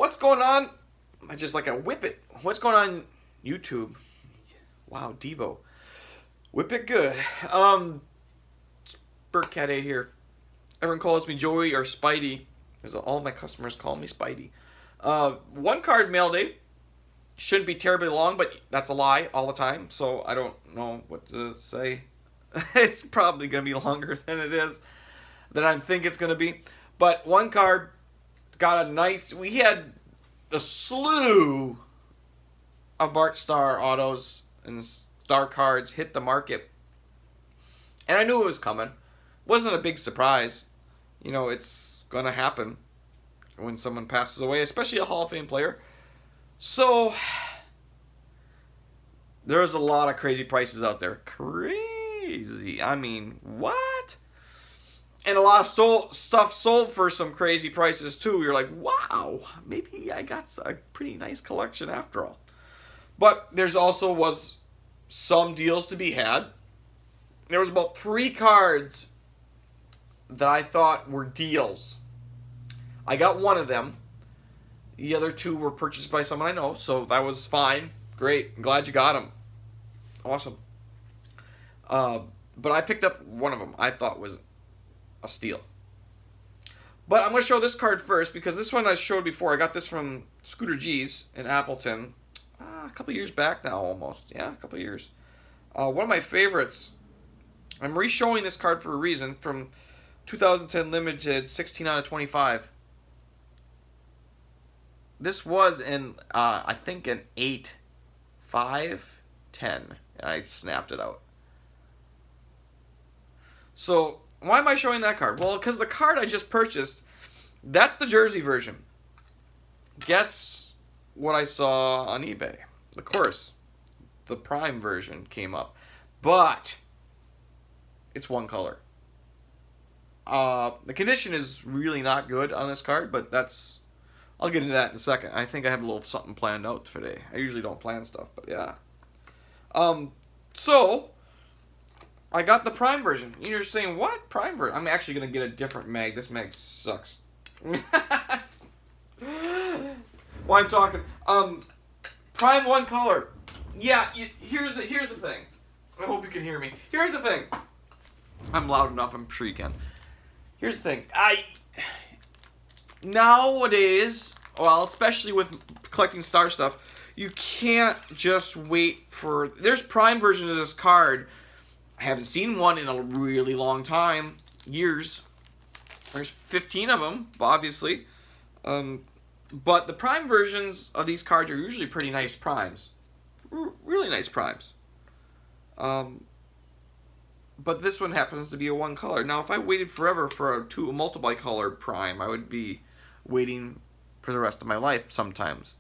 What's going on? I just like a whip it. What's going on YouTube? Wow, Devo. Whip it good. Burt Cat 8 here. Everyone calls me Joey or Spidey. Because all my customers call me Spidey. One card mail day. Shouldn't be terribly long, but that's a lie all the time. So I don't know what to say. It's probably going to be longer than it is. Than I think it's going to be. But one card got a nice... We had a slew of Bart Star autos and star cards hit the market. And I knew it was coming. Wasn't a big surprise. You know, it's going to happen when someone passes away, especially a Hall of Fame player. So, there's a lot of crazy prices out there. Crazy. I mean, what? And a lot of stuff sold for some crazy prices, too. You're like, wow, maybe I got a pretty nice collection after all. But there's also was some deals to be had. There was about 3 cards that I thought were deals. I got one of them. The other 2 were purchased by someone I know, so that was fine. Great. I'm glad you got them. Awesome. But I picked up one of them I thought was a steal. But I'm going to show this card first, because this one I showed before. I got this from Scooter G's in Appleton. A couple years back now, almost. Yeah, a couple years. One of my favorites. I'm re-showing this card for a reason. From 2010 Limited, 16 out of 25. This was in, I think, an 8, 5, 10. And I snapped it out. So, why am I showing that card? Well, because the card I just purchased, that's the jersey version. Guess what I saw on eBay? Of course, the Prime version came up. But, it's one color. The condition is really not good on this card, but that's... I'll get into that in a second. I think I have a little something planned out today. I usually don't plan stuff, but yeah. So, I got the Prime version. You're saying, what? Prime version? I'm actually going to get a different mag. This mag sucks. While I'm talking. Prime one color. Yeah, here's the thing. I hope you can hear me. Here's the thing. I'm loud enough, I'm sure you can. Here's the thing. Nowadays, well, especially with collecting star stuff, you can't just wait for... There's Prime versions of this card. I haven't seen one in a really long time. Years. There's 15 of them, obviously. But the Prime versions of these cards are usually pretty nice primes. Really nice primes. But this one happens to be a one color. Now, if I waited forever for a multi-colored Prime, I would be waiting for the rest of my life sometimes.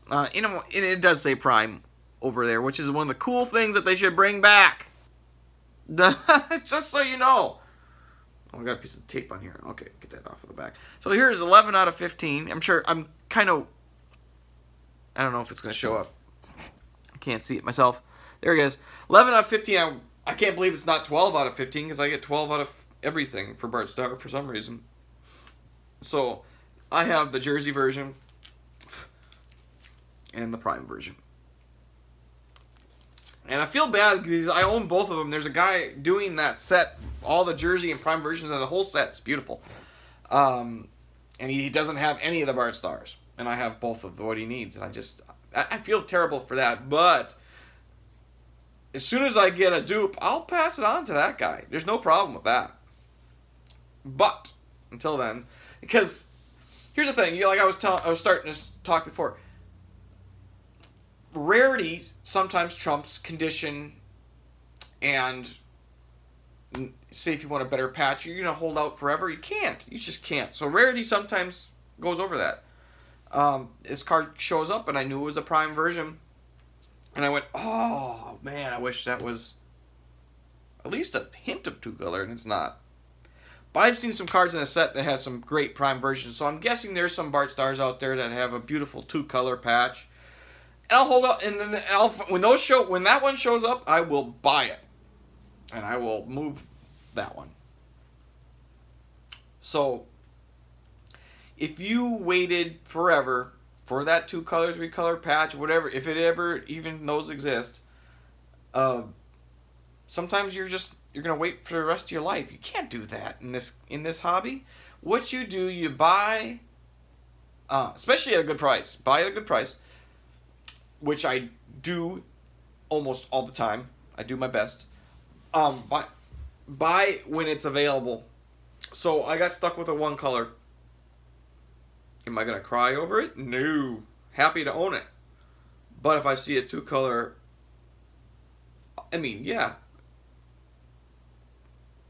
And it does say Prime over there, which is one of the cool things that they should bring back. Just so you know. Oh, I got a piece of tape on here. Okay, get that off of the back. So here's 11 out of 15. I'm sure I'm kind of... I don't know if it's going to show up. I can't see it myself. There it is. 11 out of 15. I can't believe it's not 12 out of 15, because I get 12 out of everything for Bart Star for some reason. So, I have the jersey version and the Prime version. And I feel bad because I own both of them. There's a guy doing that set, all the jersey and Prime versions of the whole set. It's beautiful. And he doesn't have any of the Bart Stars. And I have both of what he needs. And I feel terrible for that. But as soon as I get a dupe, I'll pass it on to that guy. There's no problem with that. But until then, because here's the thing, like I was starting to talk before. Rarity sometimes trumps condition, and say if you want a better patch, you're gonna hold out forever. You can't. You just can't. So rarity sometimes goes over that. This card shows up, and I knew it was a Prime version. And I went, oh, man, I wish that was at least a hint of 2-color, and it's not. But I've seen some cards in a set that has some great Prime versions, so I'm guessing there's some Bart Stars out there that have a beautiful 2-color patch. And I'll hold up, and then when that one shows up, I will buy it. And I will move that one. So, if you waited forever for that 2-color, 3-color patch, whatever, if it ever even those exist, sometimes you're gonna wait for the rest of your life. You can't do that in this hobby. What you do, you buy, especially at a good price. Buy at a good price, which I do almost all the time. I do my best. Buy when it's available. So I got stuck with a 1-color. Am I gonna cry over it? No. Happy to own it. But if I see a 2-color, I mean, yeah.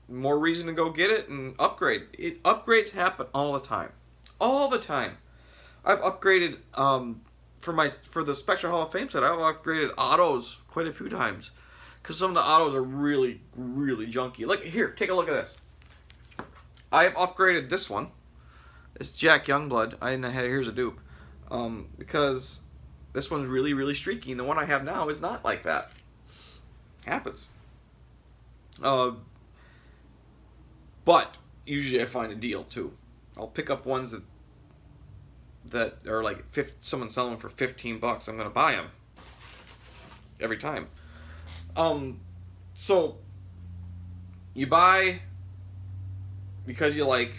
More reason to go get it and upgrade. Upgrades happen all the time. All the time. I've upgraded for the Spectra Hall of Fame set. I've upgraded autos quite a few times because some of the autos are really, really junky. Like here, take a look at this. I have upgraded this one. It's Jack Youngblood. Here's a dupe because this one's really, really streaky, and the one I have now is not like that. Happens. But usually I find a deal too. I'll pick up ones that are like someone selling them for $15. I'm gonna buy them every time. So you buy because you like.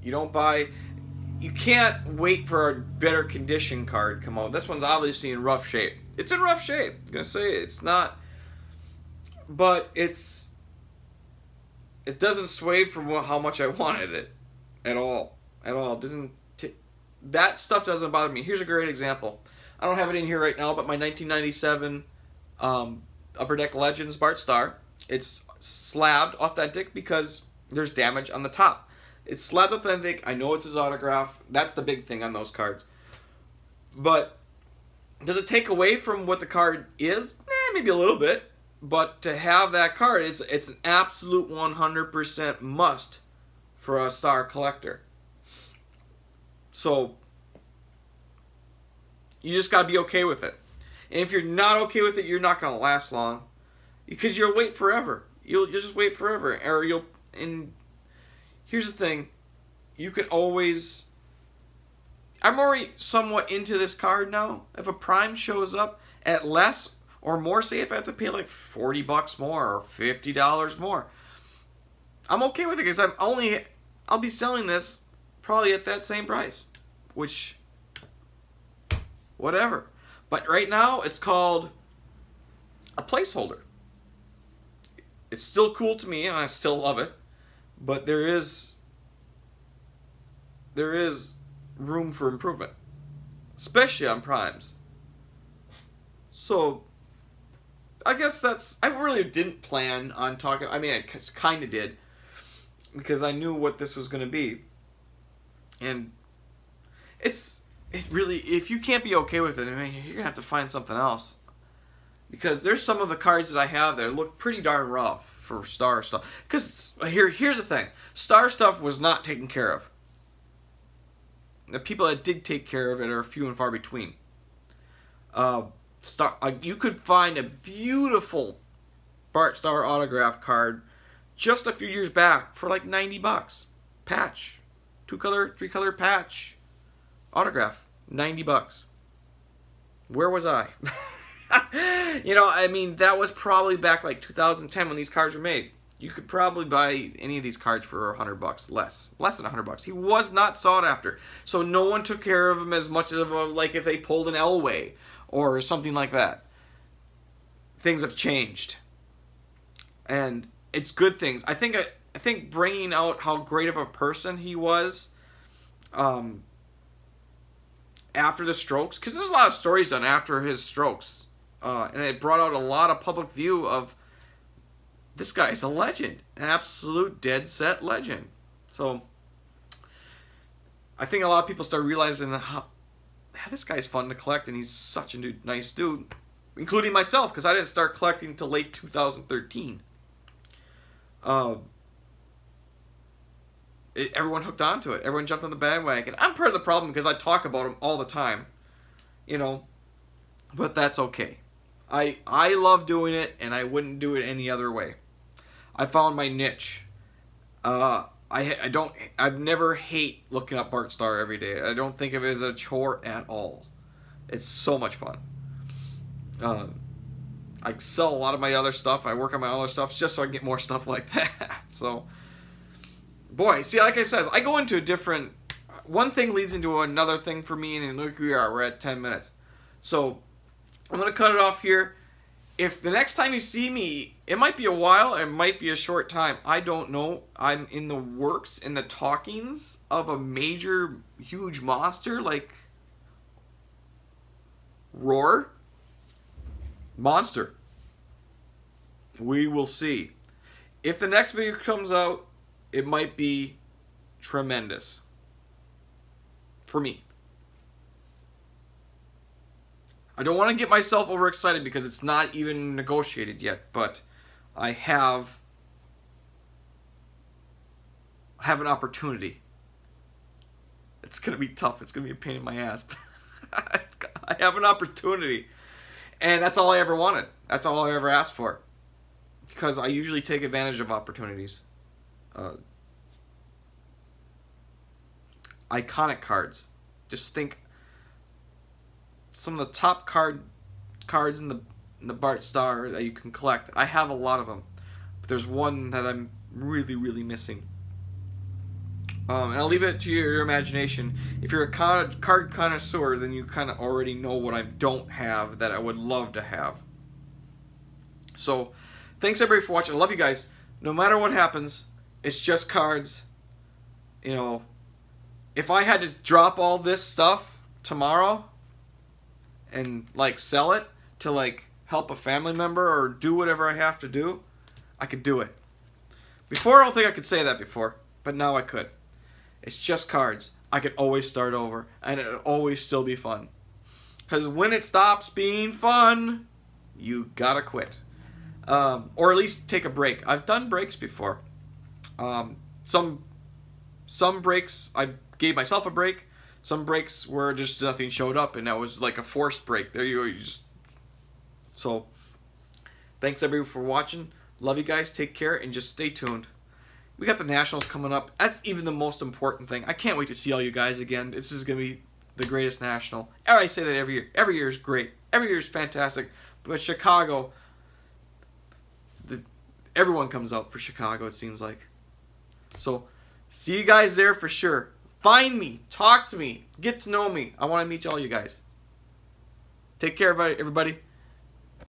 You don't buy. You can't wait for a better condition card to come out. This one's obviously in rough shape. It's in rough shape. I'm gonna say it's not, but it doesn't sway from how much I wanted it at all. At all. It doesn't. That stuff doesn't bother me. Here's a great example. I don't have it in here right now, but my 1997 Upper Deck Legends Bart Starr. It's slabbed authentic because there's damage on the top. It's slabbed authentic. I know it's his autograph. That's the big thing on those cards. But does it take away from what the card is? Maybe a little bit. But to have that card, it's an absolute 100% must for a Star collector. So you just got to be okay with it. And if you're not okay with it, you're not going to last long. Because you'll wait forever. You'll just wait forever. And here's the thing. You can always... I'm already somewhat into this card now. If a Prime shows up at less or more, say if I have to pay like $40 more or $50 more, I'm okay with it because I'll be selling this probably at that same price. Which, whatever. But right now, it's called a placeholder. It's still cool to me, and I still love it. But there is room for improvement, especially on Primes. So, I guess I really didn't plan on talking. I mean, I kind of did, because I knew what this was going to be. And it's really, if you can't be okay with it, I mean, you're going to have to find something else. Because there's some of the cards that I have that look pretty darn rough for Star stuff. Because here's the thing. Star stuff was not taken care of. The people that did take care of it are few and far between. You could find a beautiful Bart Starr autograph card just a few years back for like $90. Patch. 2-color, 3-color patch. Autograph. $90. Where was I? You know, I mean, that was probably back like 2010 when these cards were made. You could probably buy any of these cards for $100, less than $100. He was not sought after, so no one took care of him as much as like if they pulled an Elway or something like that. Things have changed, and it's good things. I think bringing out how great of a person he was, after the strokes, because there's a lot of stories done after his strokes, and it brought out a lot of public view of. This guy's a legend. An absolute dead set legend. So, I think a lot of people start realizing how this guy's fun to collect, and he's such a nice dude. Including myself, because I didn't start collecting until late 2013. Everyone hooked onto it. Everyone jumped on the bandwagon. I'm part of the problem because I talk about him all the time. You know. But that's okay. I love doing it, and I wouldn't do it any other way. I found my niche. I've never hate looking up Bart Star every day. I don't think of it as a chore at all. It's so much fun. I sell a lot of my other stuff. I work on my other stuff just so I can get more stuff like that. So, boy, see, like I said, I go into a different... One thing leads into another thing for me, and look, we're at 10 minutes. So, I'm going to cut it off here. If the next time you see me, it might be a while, it might be a short time. I don't know. I'm in the works, in the talkings of a major, huge monster like Roar. Monster. We will see. If the next video comes out, it might be tremendous. For me. I don't want to get myself overexcited because it's not even negotiated yet, but I have an opportunity. It's going to be tough. It's going to be a pain in my ass. I have an opportunity. And that's all I ever wanted. That's all I ever asked for. Because I usually take advantage of opportunities. Iconic cards. Just think some of the top cards in the Bart Star that you can collect. I have a lot of them. But there's one that I'm really, really missing. And I'll leave it to your imagination. If you're a card connoisseur, then you kind of already know what I don't have that I would love to have. So, thanks everybody for watching. I love you guys. No matter what happens, it's just cards. You know, if I had to drop all this stuff tomorrow and, like, sell it to, like, help a family member or do whatever I have to do, I could do it. Before, I don't think I could say that before, but now I could. It's just cards. I could always start over, and it'll always still be fun. Because when it stops being fun, you gotta quit. Or at least take a break. I've done breaks before. Some breaks, I gave myself a break. Some breaks where just nothing showed up, and that was like a forced break. There you go. So, thanks everybody for watching. Love you guys. Take care, and just stay tuned. We got the Nationals coming up. That's even the most important thing. I can't wait to see all you guys again. This is going to be the greatest National. I say that every year. Every year is great. Every year is fantastic. But Chicago, everyone comes out for Chicago, it seems like. So, see you guys there for sure. Find me. Talk to me. Get to know me. I want to meet all you guys. Take care, everybody.